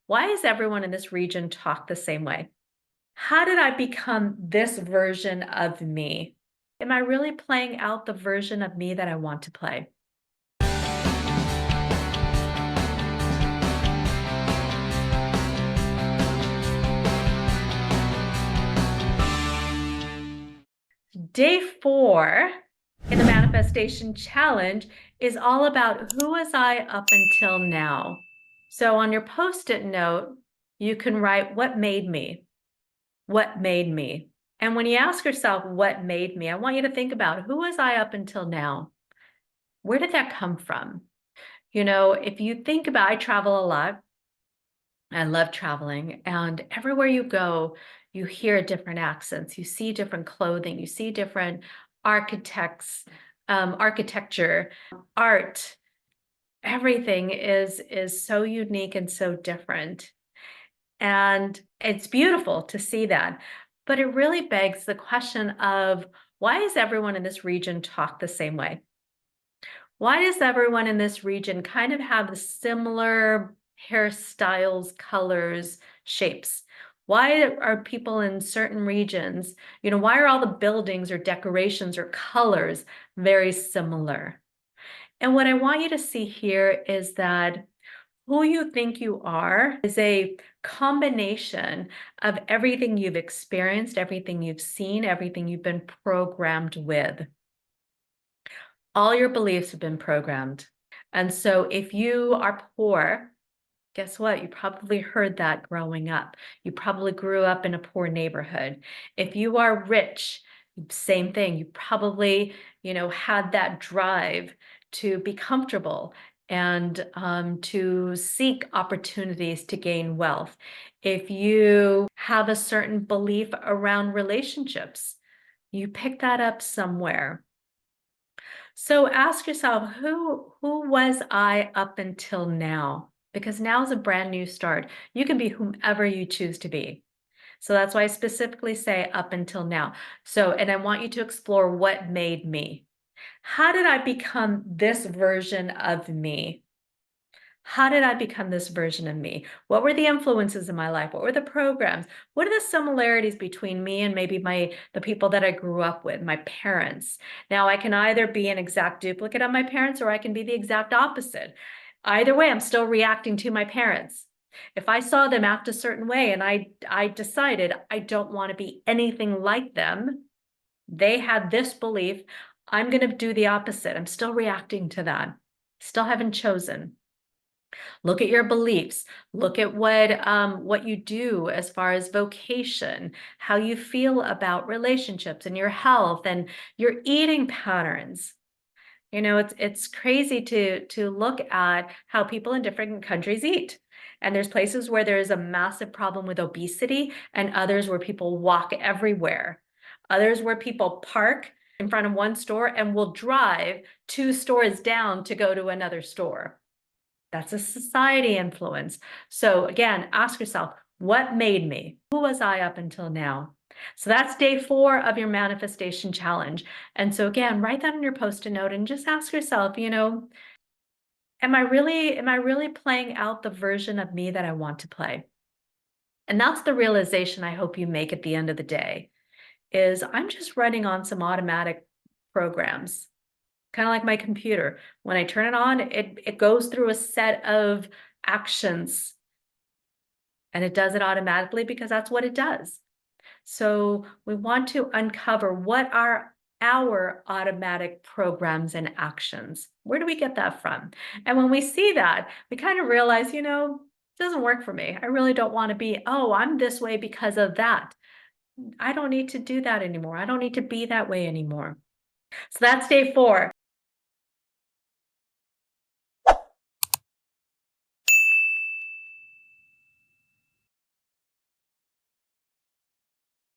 Why does everyone in this region talk the same way? How did I become this version of me? Am I really playing out the version of me that I want to play? Day 4 in the manifestation challenge is all about who was I up until now. So on your post-it note, you can write what made me. What made me? And when you ask yourself what made me, I want you to think about who was I up until now? Where did that come from? If you think about, I travel a lot. I love traveling, and everywhere you go, you hear different accents, you see different clothing, you see different architects, architecture, art. Everything is so unique and so different. And it's beautiful to see that. But it really begs the question of why does everyone in this region talk the same way? Why does everyone in this region kind of have the similar hairstyles, colors, shapes? Why are people in certain regions, why are all the buildings or decorations or colors very similar? And what I want you to see here is that who you think you are is a combination of everything you've experienced, everything you've seen, everything you've been programmed with. All your beliefs have been programmed. And so if you are poor, guess what? You probably heard that growing up. You probably grew up in a poor neighborhood. If you are rich, same thing. You probably, had that drive to be comfortable and to seek opportunities to gain wealth. If you have a certain belief around relationships, you pick that up somewhere. So ask yourself, who was I up until now? Because now is a brand new start. You can be whomever you choose to be. So that's why I specifically say up until now. So, and I want you to explore what made me. How did I become this version of me? How did I become this version of me? What were the influences in my life? What were the programs? What are the similarities between me and maybe the people that I grew up with, my parents? Now, I can either be an exact duplicate of my parents or I can be the exact opposite. Either way, I'm still reacting to my parents. If I saw them act a certain way and I decided I don't want to be anything like them, they had this belief, I'm going to do the opposite. I'm still reacting to that. Still haven't chosen. Look at your beliefs. Look at what you do as far as vocation, how you feel about relationships and your health and your eating patterns. It's crazy to look at how people in different countries eat. And there's places where there's a massive problem with obesity and others where people walk everywhere. Others where people park in front of one store and will drive 2 stores down to go to another store. That's a society influence. So again, ask yourself, what made me? Who was I up until now? So that's day 4 of your manifestation challenge. And so again, write that on your post-it note and just ask yourself, am I really playing out the version of me that I want to play? And that's the realization I hope you make at the end of the day is I'm just running on some automatic programs. Kind of like my computer. When I turn it on, it goes through a set of actions and it does it automatically because that's what it does. So we want to uncover what are our automatic programs and actions. Where do we get that from? And when we see that, we kind of realize, it doesn't work for me. I really don't want to be, oh, I'm this way because of that. I don't need to do that anymore. I don't need to be that way anymore. So that's day 4.